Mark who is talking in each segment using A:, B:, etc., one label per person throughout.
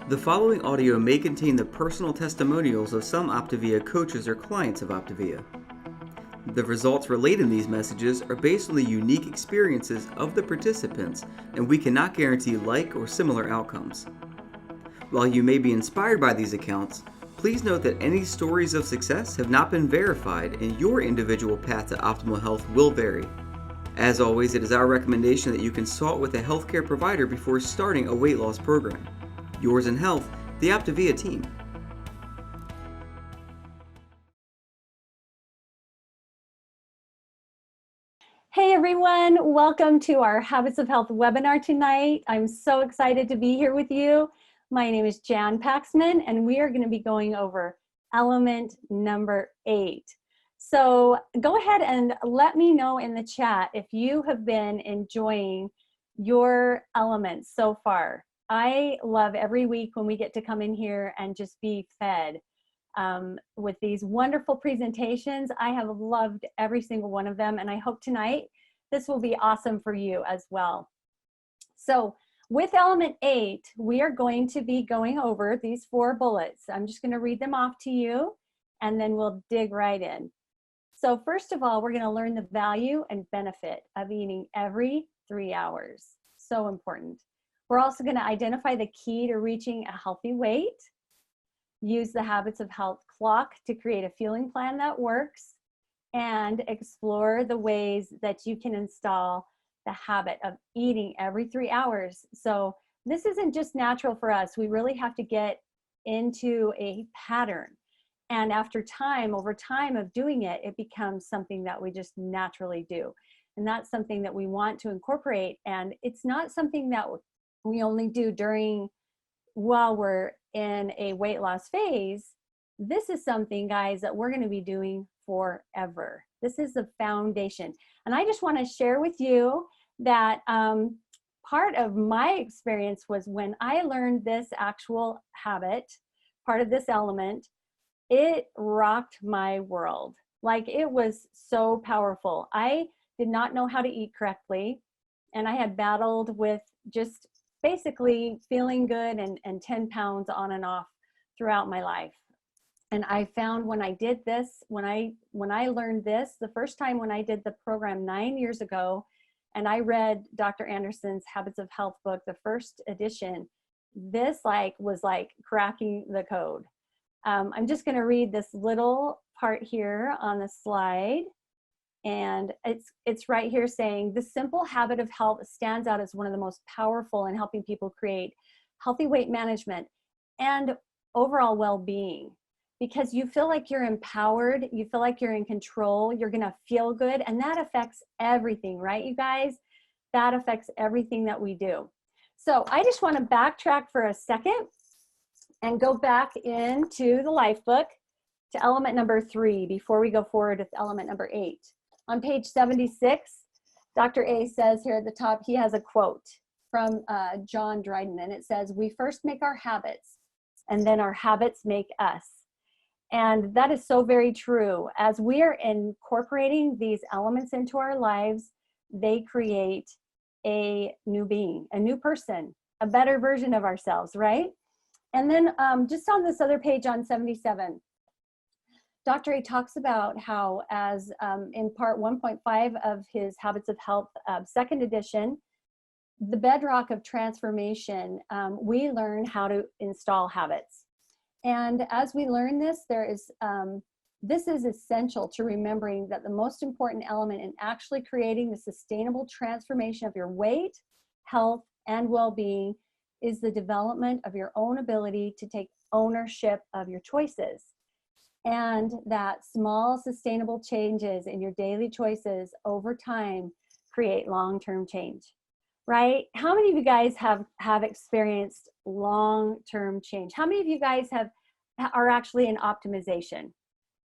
A: The following audio may contain the personal testimonials of some Optavia coaches or clients of Optavia. The results relayed in these messages are based on the unique experiences of the participants, and we cannot guarantee like or similar outcomes. While you may be inspired by these accounts, please note that any stories of success have not been verified, and your individual path to optimal health will vary. As always, it is our recommendation that you consult with a healthcare provider before starting a weight loss program. Yours in health, the Optavia team.
B: Hey everyone, welcome to our Habits of Health webinar tonight. I'm so excited to be here with you. My name is Jan Paxman, and we are going to be going over element number 8. So go ahead and let me know in the chat if you have been enjoying your elements so far. I love every week when we get to come in here and just be fed with these wonderful presentations. I have loved every single one of them, and I hope tonight this will be awesome for you as well. So with element 8, we are going to be going over these 4 bullets. I'm just going to read them off to you, and then we'll dig right in. So first of all, we're going to learn the value and benefit of eating every 3 hours. So important. We're also going to identify the key to reaching a healthy weight, use the Habits of Health clock to create a fueling plan that works, and explore the ways that you can install the habit of eating every 3 hours. So this isn't just natural for us. We really have to get into a pattern. And after time, over time of doing it, it becomes something that we just naturally do. And that's something that we want to incorporate. And it's not something that we only do while we're in a weight loss phase. This is something, guys, that we're going to be doing forever. This is the foundation. And I just want to share with you that part of my experience was when I learned this actual habit, part of this element, it rocked my world. Like, it was so powerful. I did not know how to eat correctly, and I had battled with just basically feeling good and 10 pounds on and off throughout my life. And I found when I did this, when I learned this, the first time when I did the program 9 years ago, and I read Dr. Anderson's Habits of Health book, the first edition, this was like cracking the code. I'm just going to read this little part here on the slide. And it's right here saying, the simple habit of health stands out as one of the most powerful in helping people create healthy weight management and overall well-being, because you feel like you're empowered, you feel like you're in control, you're gonna feel good, and that affects everything, right, you guys? That affects everything that we do. So I just want to backtrack for a second and go back into the LifeBook to element number 3 before we go forward with element number 8. On page 76, Dr. A says here at the top, he has a quote from John Dryden, and it says, "We first make our habits, and then our habits make us." And that is so very true. As we are incorporating these elements into our lives, they create a new being, a new person, a better version of ourselves, right? And then just on this other page on 77, Dr. A talks about how, as in part 1.5 of his Habits of Health second edition, the bedrock of transformation, we learn how to install habits. And as we learn this, this is essential to remembering that the most important element in actually creating the sustainable transformation of your weight, health, and well-being is the development of your own ability to take ownership of your choices. And that small sustainable changes in your daily choices over time create long-term change, right? How many of you guys have experienced long-term change? How many of you guys are actually in optimization?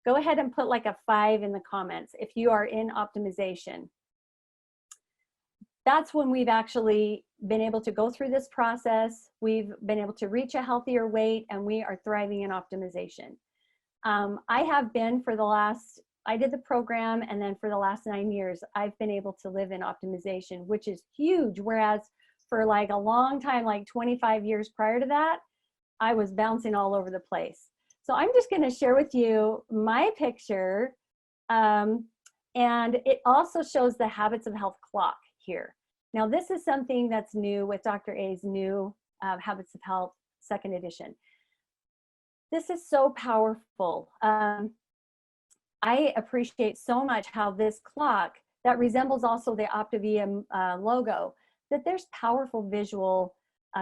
B: Go ahead and put like a 5 in the comments if you are in optimization. That's when we've actually been able to go through this process. We've been able to reach a healthier weight, and we are thriving in optimization. I have been I did the program, and then for the last 9 years, I've been able to live in optimization, which is huge. Whereas for like a long time, like 25 years prior to that, I was bouncing all over the place. So I'm just going to share with you my picture. And it also shows the Habits of Health clock here. Now, this is something that's new with Dr. A's new Habits of Health second edition. This is so powerful. I appreciate so much how this clock that resembles also the Optavia logo, that there's powerful visual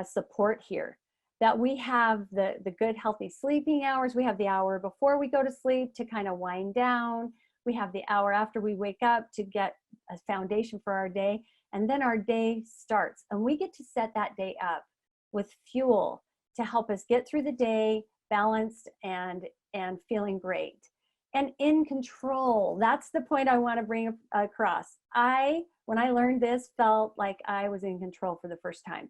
B: support here, that we have the good healthy sleeping hours. We have the hour before we go to sleep to kind of wind down. We have the hour after we wake up to get a foundation for our day. And then our day starts, and we get to set that day up with fuel to help us get through the day balanced and feeling great and in control. That's the point I want to bring across. When I learned this, felt like I was in control for the first time.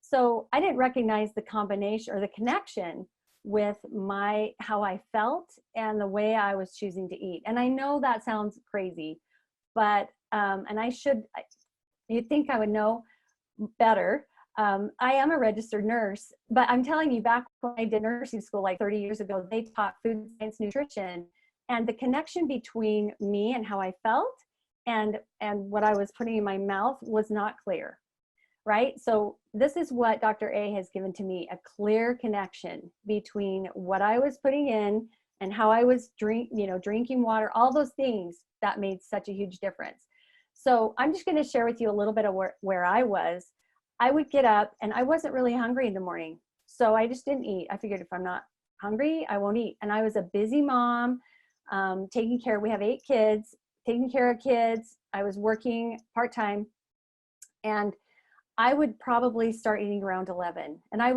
B: So I didn't recognize the combination or the connection with how I felt and the way I was choosing to eat. And I know that sounds crazy, but you'd think I would know better. I am a registered nurse, but I'm telling you, back when I did nursing school like 30 years ago, they taught food science nutrition, and the connection between me and how I felt and what I was putting in my mouth was not clear, right? So this is what Dr. A has given to me, a clear connection between what I was putting in and how I was drinking water, all those things that made such a huge difference. So I'm just going to share with you a little bit of where I was. I would get up and I wasn't really hungry in the morning. So I just didn't eat. I figured if I'm not hungry, I won't eat. And I was a busy mom, we have 8 kids, taking care of kids. I was working part-time, and I would probably start eating around 11. And I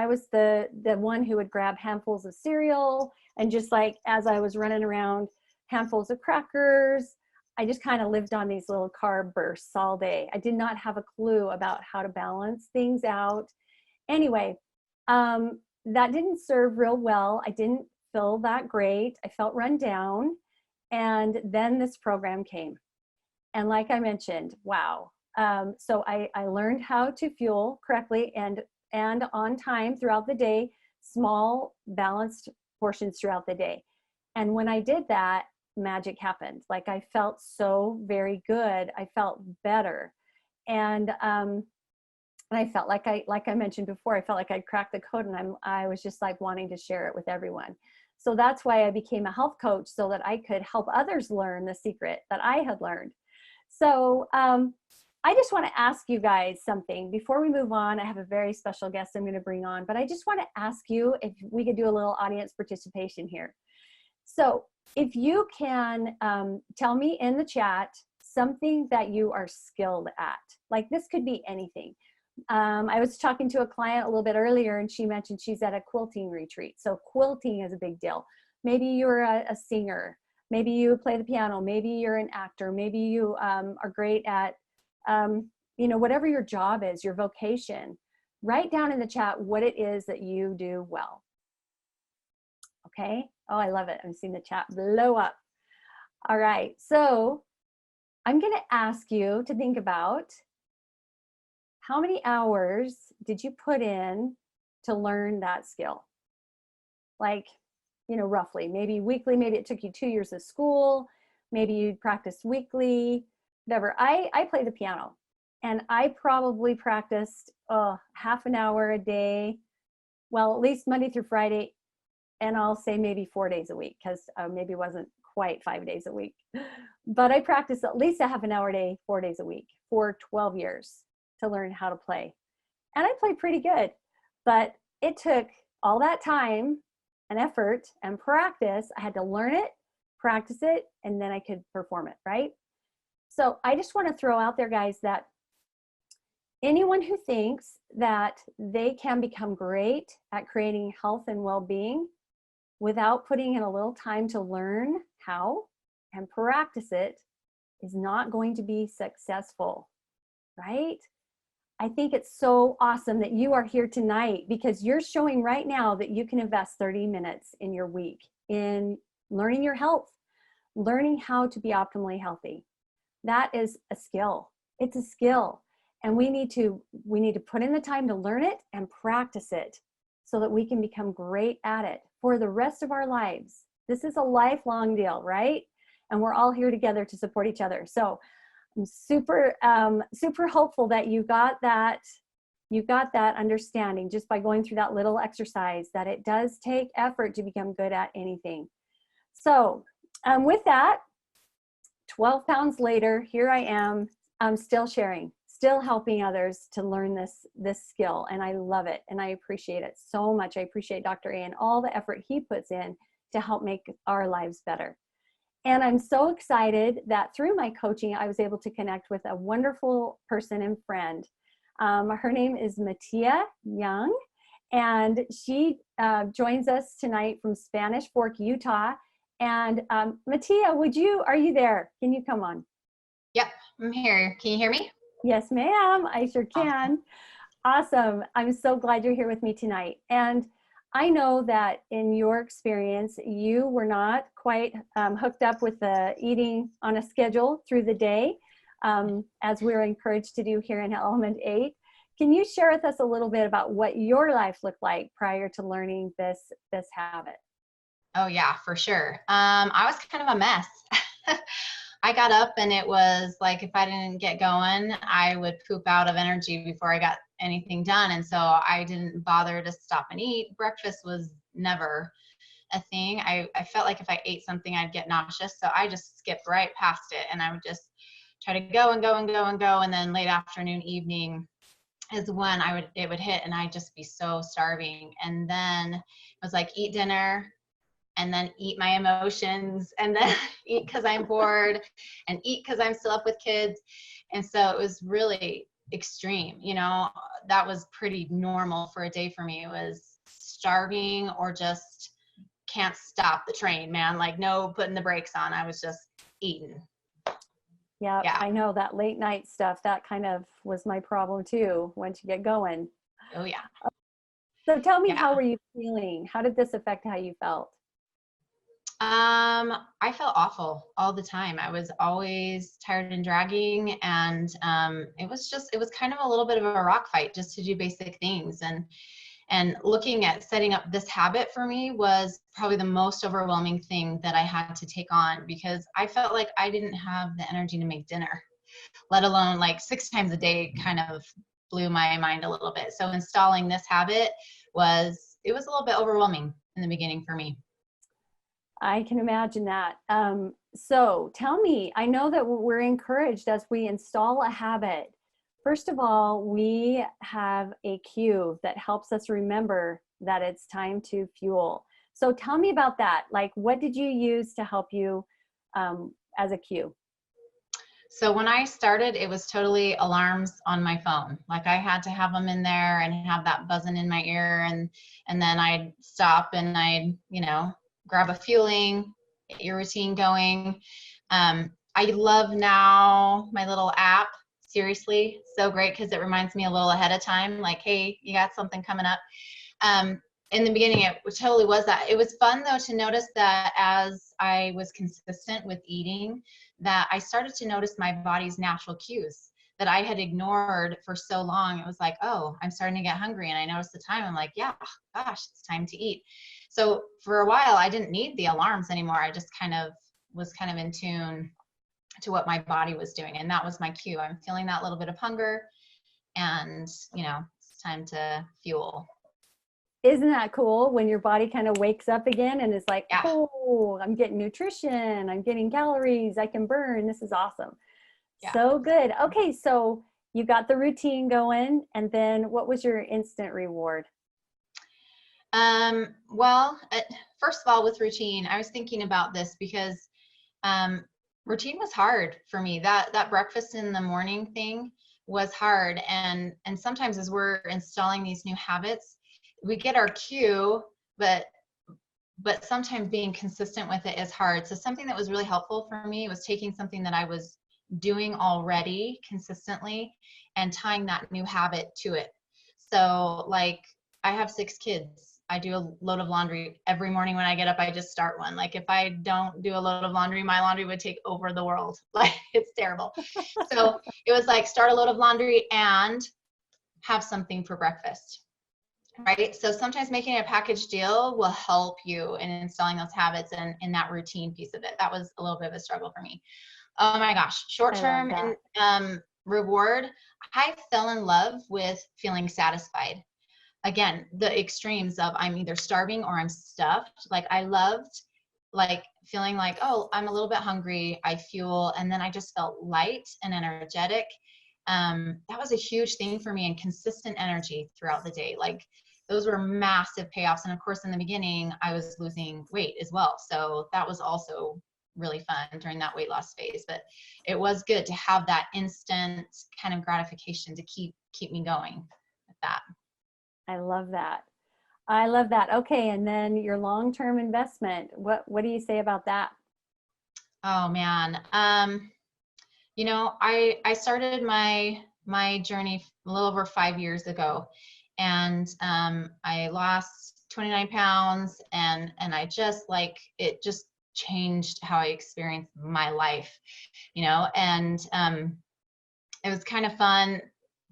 B: was the one who would grab handfuls of cereal, and just like, as I was running around, handfuls of crackers. I just kind of lived on these little carb bursts all day. I did not have a clue about how to balance things out. Anyway, that didn't serve real well. I didn't feel that great. I felt run down. And then this program came. And like I mentioned, wow. So I learned how to fuel correctly and on time throughout the day, small balanced portions throughout the day. And when I did that, magic happened. Like, I felt so very good. I felt better. And I felt like I mentioned before, I felt like I'd cracked the code, and I was just like wanting to share it with everyone. So that's why I became a health coach, so that I could help others learn the secret that I had learned. So I just want to ask you guys something before we move on. I have a very special guest I'm going to bring on, but I just want to ask you if we could do a little audience participation here. So if you can tell me in the chat something that you are skilled at, like this could be anything. I was talking to a client a little bit earlier, and she mentioned she's at a quilting retreat. So quilting is a big deal. Maybe you're a singer. Maybe you play the piano. Maybe you're an actor. Maybe you are great at, whatever your job is, your vocation. Write down in the chat what it is that you do well. Okay. Oh, I love it. I'm seeing the chat blow up. All right. So I'm going to ask you to think about, how many hours did you put in to learn that skill? Like, roughly, maybe weekly, maybe it took you 2 years of school, maybe you practiced weekly, whatever. I play the piano, and I probably practiced half an hour a day. Well, at least Monday through Friday, and I'll say maybe 4 days a week, because maybe it wasn't quite 5 days a week. But I practiced at least a half an hour a day, 4 days a week for 12 years to learn how to play. And I played pretty good, but it took all that time and effort and practice. I had to learn it, practice it, and then I could perform it, right? So I just want to throw out there, guys, that anyone who thinks that they can become great at creating health and well-being without putting in a little time to learn how and practice it is not going to be successful, right? I think it's so awesome that you are here tonight, because you're showing right now that you can invest 30 minutes in your week in learning your health, learning how to be optimally healthy. That is a skill. It's a skill. And we need to put in the time to learn it and practice it so that we can become great at it for the rest of our lives. This is a lifelong deal, right? And we're all here together to support each other. So I'm super, super hopeful that you got that understanding just by going through that little exercise, that it does take effort to become good at anything. So with that, 12 pounds later, here I am, I'm still sharing, still helping others to learn this skill. And I love it. And I appreciate it so much. I appreciate Dr. A and all the effort he puts in to help make our lives better. And I'm so excited that through my coaching, I was able to connect with a wonderful person and friend. Her name is Mattia Young, and she joins us tonight from Spanish Fork, Utah. And Mattia, are you there? Can you come on?
C: Yep, I'm here. Can you hear me?
B: Yes, ma'am. I sure can. Awesome. I'm so glad you're here with me tonight. And I know that in your experience, you were not quite hooked up with the eating on a schedule through the day, as we're encouraged to do here in Element 8. Can you share with us a little bit about what your life looked like prior to learning this habit?
C: Oh yeah, for sure. I was kind of a mess. I got up and it was like, if I didn't get going, I would poop out of energy before I got anything done. And so I didn't bother to stop and eat. Breakfast was never a thing. I felt like if I ate something, I'd get nauseous. So I just skipped right past it. And I would just try to go and go and go and go. And then late afternoon, evening is when it would hit, and I'd just be so starving. And then it was like, eat dinner, and then eat my emotions, and then eat because I'm bored, and eat because I'm still up with kids. And so it was really extreme. You know, that was pretty normal for a day for me. It was starving or just can't stop the train, man. Like no putting the brakes on. I was just eating.
B: Yeah, I know that late night stuff, that kind of was my problem too, once you get going.
C: Oh yeah.
B: So tell me, how were you feeling? How did this affect how you felt?
C: I felt awful all the time. I was always tired and dragging, and it was kind of a little bit of a rock fight just to do basic things. And looking at setting up this habit for me was probably the most overwhelming thing that I had to take on, because I felt like I didn't have the energy to make dinner, let alone like 6 times a day. Kind of blew my mind a little bit. So installing this habit was a little bit overwhelming in the beginning for me.
B: I can imagine that. So tell me, I know that we're encouraged as we install a habit. First of all, we have a cue that helps us remember that it's time to fuel. So tell me about that. Like, what did you use to help you as a cue?
C: So when I started, it was totally alarms on my phone. Like I had to have them in there and have that buzzing in my ear, and then I'd stop and I'd, grab a fueling, get your routine going. I love now my little app. Seriously, so great, because it reminds me a little ahead of time, like, hey, you got something coming up. In the beginning, it totally was that. It was fun though to notice that as I was consistent with eating, that I started to notice my body's natural cues that I had ignored for so long. It was like, oh, I'm starting to get hungry, and I noticed the time. I'm like, yeah, gosh, it's time to eat. So for a while, I didn't need the alarms anymore. I just was in tune to what my body was doing, and that was my cue. I'm feeling that little bit of hunger, and it's time to fuel.
B: Isn't that cool when your body kind of wakes up again and is like,
C: yeah.
B: Oh, I'm getting nutrition, I'm getting calories I can burn. This is awesome.
C: Yeah.
B: So good. Okay, so you got the routine going, and then what was your instant reward?
C: Well, first of all, with routine, I was thinking about this because routine was hard for me. That breakfast in the morning thing was hard. And sometimes as we're installing these new habits, we get our cue, but sometimes being consistent with it is hard. So something that was really helpful for me was taking something that I was doing already consistently and tying that new habit to it. So like, I have 6 kids. I do a load of laundry every morning when I get up. I just start one. Like if I don't do a load of laundry, my laundry would take over the world. Like it's terrible. So it was like, start a load of laundry and have something for breakfast. right? So sometimes making a package deal will help you in installing those habits and in that routine piece of it. That was a little bit of a struggle for me. Oh my gosh, short
B: I love
C: term
B: that.
C: and reward. I fell in love with feeling satisfied. Again, the extremes of I'm either starving or I'm stuffed. Like I loved like feeling like, oh, I'm a little bit hungry, I fuel, and then I just felt light and energetic. That was a huge thing for me, and consistent energy throughout the day. Like those were massive payoffs. And of course, in the beginning, I was losing weight as well. So that was also really fun during that weight loss phase. But it was good to have that instant kind of gratification to keep me going with that.
B: I love that. I love that. Okay, and then your long-term investment. What do you say about that?
C: Oh man. You know, I started my journey a little over 5 years ago, and I lost 29 pounds, and I just like it just changed how I experienced my life, you know, and it was kind of fun.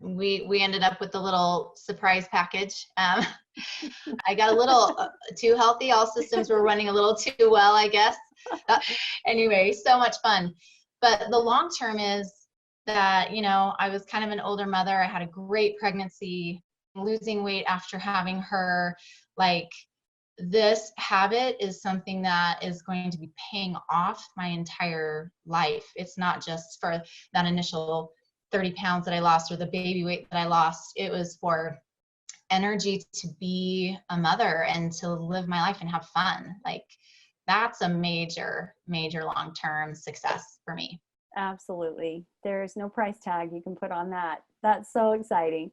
C: We ended up with a little surprise package. I got a little too healthy. All systems were running a little too well, I guess. Anyway, so much fun. But the long term is that, you know, I was kind of an older mother. I had a great pregnancy, losing weight after having her. Like, this habit is something that is going to be paying off my entire life. It's not just for that initial 30 pounds that I lost or the baby weight that I lost. It was for energy to be a mother and to live my life and have fun. Like that's a major, major long-term success for me.
B: Absolutely. There's no price tag you can put on that. That's so exciting.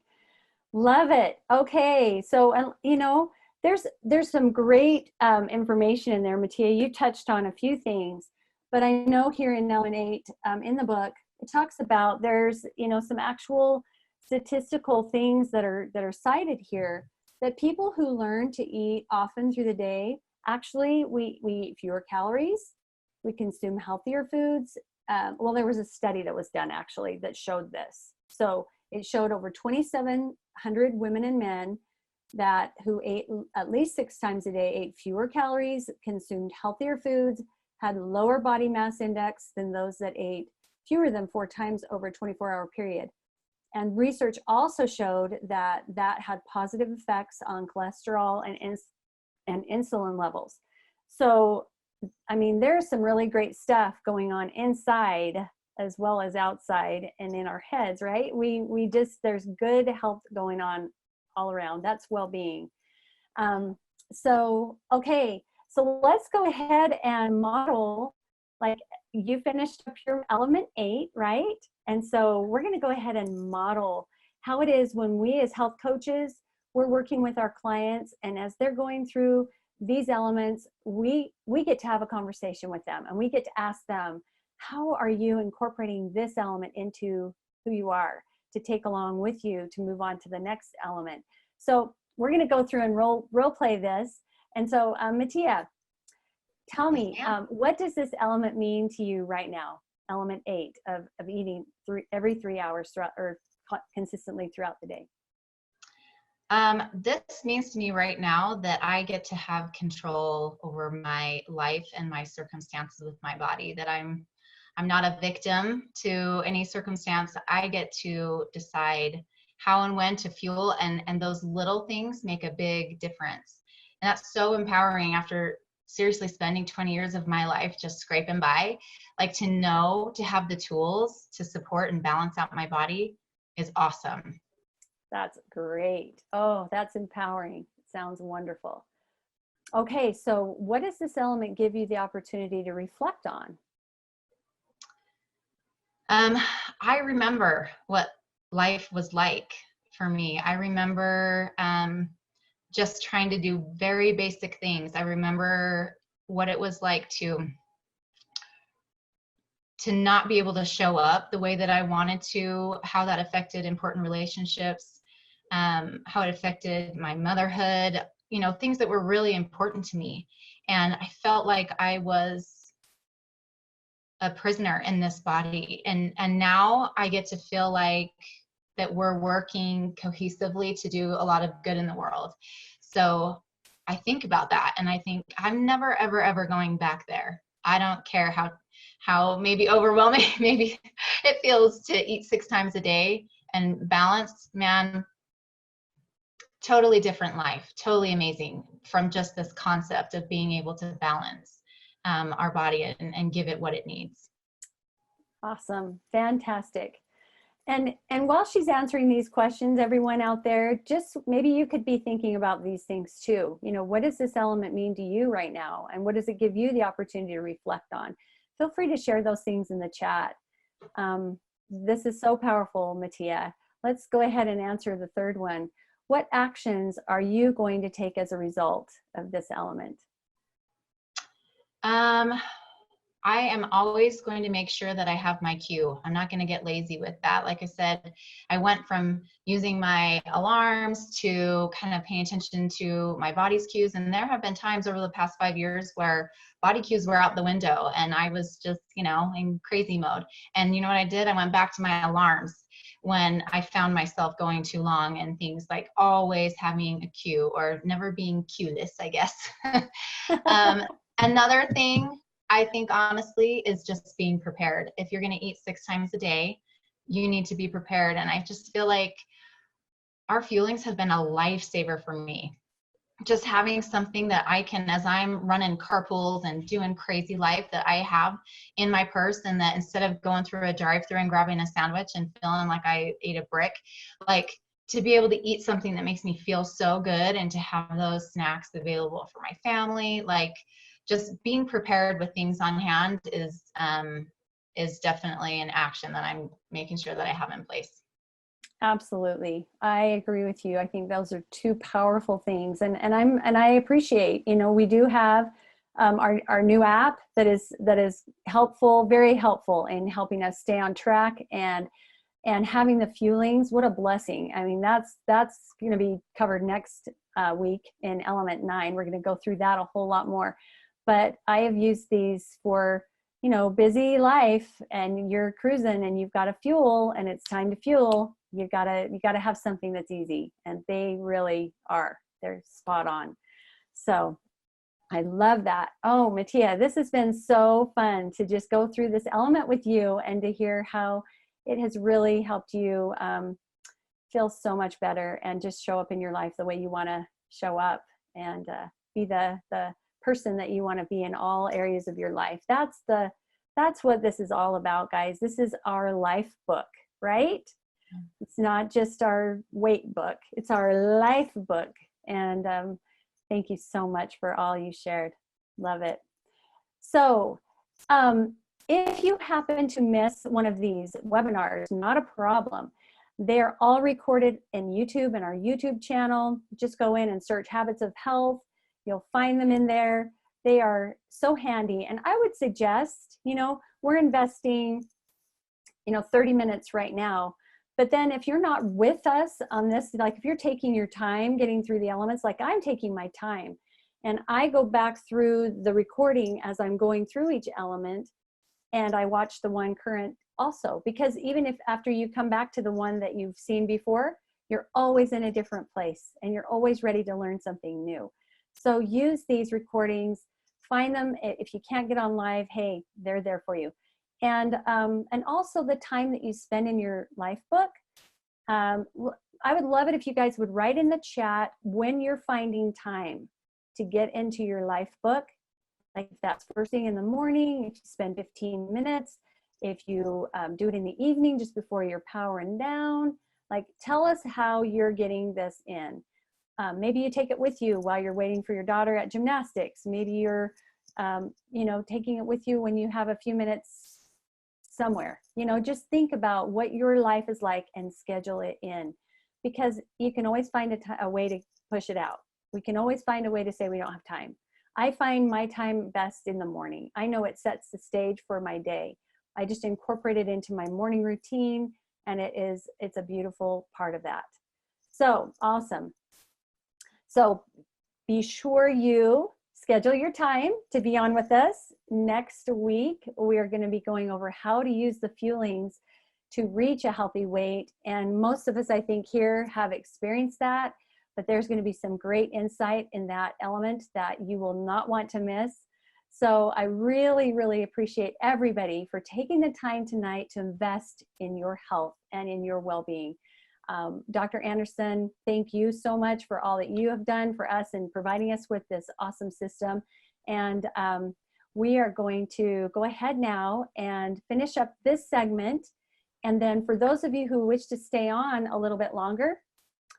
B: Love it. Okay, so you know, there's some great information in there, Mattia. You touched on a few things, but I know here in Element 8 in the book, it talks about there's, you know, some actual statistical things that are cited here, that people who learn to eat often through the day, actually we eat fewer calories, we consume healthier foods. Well, there was a study that was done actually that showed this. So it showed over 2,700 women and men that who ate at least 6 times a day ate fewer calories, consumed healthier foods, had lower body mass index than those that ate fewer than 4 times over a 24-hour period. And research also showed that that had positive effects on cholesterol and insulin levels. So, I mean, there's some really great stuff going on inside as well as outside and in our heads, right? We just, there's good health going on all around. That's well-being. So, okay, so let's go ahead and model, like you finished up your element 8, right? And so we're going to go ahead and model how it is when we as health coaches, we're working with our clients, and as they're going through these elements, we get to have a conversation with them, and we get to ask them, how are you incorporating this element into who you are to take along with you to move on to the next element? So we're going to go through and role play this. And so Mattia, tell me, what does this element mean to you right now? Element 8 of eating every 3 hours throughout, or consistently throughout the day.
C: This means to me right now that I get to have control over my life and my circumstances with my body, that I'm not a victim to any circumstance. I get to decide how and when to fuel, and those little things make a big difference. And that's so empowering after seriously spending 20 years of my life just scraping by. Like, to know, to have the tools to support and balance out my body is awesome.
B: That's great. Oh, that's empowering. Sounds wonderful. Okay, so what does this element give you the opportunity to reflect on?
C: I remember what life was like for me. I remember just trying to do very basic things. I remember what it was like to not be able to show up the way that I wanted to, how that affected important relationships, how it affected my motherhood, you know, things that were really important to me. And I felt like I was a prisoner in this body. And now I get to feel like that we're working cohesively to do a lot of good in the world. So I think about that and I think I'm never, ever, ever going back there. I don't care how maybe overwhelming maybe it feels to eat 6 times a day and balance, man, totally different life, totally amazing from just this concept of being able to balance our body and give it what it needs.
B: Awesome. Fantastic. And while she's answering these questions, everyone out there, just maybe you could be thinking about these things too. You know, what does this element mean to you right now? And what does it give you the opportunity to reflect on? Feel free to share those things in the chat. This is so powerful, Mattia. Let's go ahead and answer the third one. What actions are you going to take as a result of this element?
C: I am always going to make sure that I have my cue. I'm not going to get lazy with that. Like I said, I went from using my alarms to kind of paying attention to my body's cues. And there have been times over the past 5 years where body cues were out the window and I was just, you know, in crazy mode. And you know what I did? I went back to my alarms when I found myself going too long and things like always having a cue or never being cueless, I guess. Another thing I think honestly is just being prepared. If you're going to eat 6 times a day, you need to be prepared. And I just feel like our fuelings have been a lifesaver for me. Just having something that I can, as I'm running carpools and doing crazy life, that I have in my purse, and that instead of going through a drive-through and grabbing a sandwich and feeling like I ate a brick, like to be able to eat something that makes me feel so good and to have those snacks available for my family, like just being prepared with things on hand is definitely an action that I'm making sure that I have in place.
B: Absolutely. I agree with you. I think those are two powerful things. And I appreciate, you know, we do have our new app that is helpful, very helpful in helping us stay on track and having the fuelings. What a blessing. I mean, that's going to be covered next week in element 9. We're going to go through that a whole lot more. But I have used these for, you know, busy life and you're cruising and you've got to fuel and it's time to fuel. You gotta have something that's easy, and they really are. They're spot on. So I love that. Oh, Mattia, this has been so fun to just go through this element with you and to hear how it has really helped you feel so much better and just show up in your life the way you want to show up and be the person that you want to be in all areas of your life. That's what this is all about, guys. This is our life book, right? It's not just our weight book, it's our life book. And thank you so much for all you shared. Love it. So if you happen to miss one of these webinars, not a problem. They're all recorded in YouTube and our YouTube channel. Just go in and search Habits of Health. You'll find them in there. They are so handy. And I would suggest, you know, we're investing, you know, 30 minutes right now. But then if you're not with us on this, like if you're taking your time getting through the elements, like I'm taking my time, and I go back through the recording as I'm going through each element, and I watch the one current also, because even if after you come back to the one that you've seen before, you're always in a different place and you're always ready to learn something new. So use these recordings, find them. If you can't get on live, hey, they're there for you. And also the time that you spend in your life book. I would love it if you guys would write in the chat when you're finding time to get into your life book. Like if that's first thing in the morning, if you spend 15 minutes, if you do it in the evening just before you're powering down, like tell us how you're getting this in. Maybe you take it with you while you're waiting for your daughter at gymnastics. Maybe you're, you know, taking it with you when you have a few minutes somewhere. You know, just think about what your life is like and schedule it in, because you can always find a way to push it out. We can always find a way to say we don't have time. I find my time best in the morning. I know it sets the stage for my day. I just incorporate it into my morning routine, and it's a beautiful part of that. So awesome. So be sure you schedule your time to be on with us. Next week, we are going to be going over how to use the fuelings to reach a healthy weight. And most of us, I think, here have experienced that, but there's going to be some great insight in that element that you will not want to miss. So I really, really appreciate everybody for taking the time tonight to invest in your health and in your well-being. Dr. Anderson, thank you so much for all that you have done for us and providing us with this awesome system. And we are going to go ahead now and finish up this segment. And then for those of you who wish to stay on a little bit longer,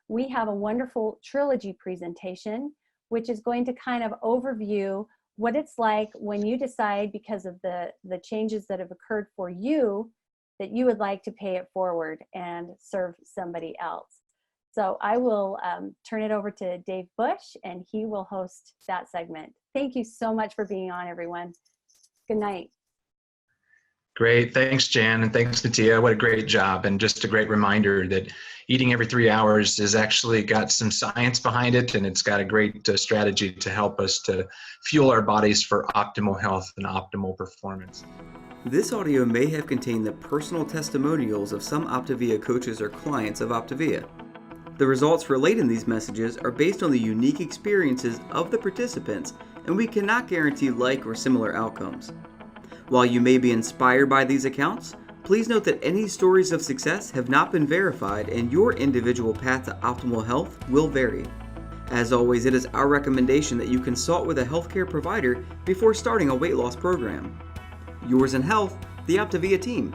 B: we have a wonderful trilogy presentation, which is going to kind of overview what it's like when you decide, because of the changes that have occurred for you, that you would like to pay it forward and serve somebody else. So I will turn it over to Dave Bush, and he will host that segment. Thank you so much for being on, everyone. Good night.
D: Great. Thanks, Jan, and thanks, Mattia. What a great job, and just a great reminder that eating every 3 hours has actually got some science behind it, and it's got a great strategy to help us to fuel our bodies for optimal health and optimal performance.
A: This audio may have contained the personal testimonials of some Optavia coaches or clients of Optavia. The results relayed in these messages are based on the unique experiences of the participants, and we cannot guarantee like or similar outcomes. While you may be inspired by these accounts, please note that any stories of success have not been verified, and your individual path to optimal health will vary. As always, it is our recommendation that you consult with a healthcare provider before starting a weight loss program. Yours in health, the Optavia team.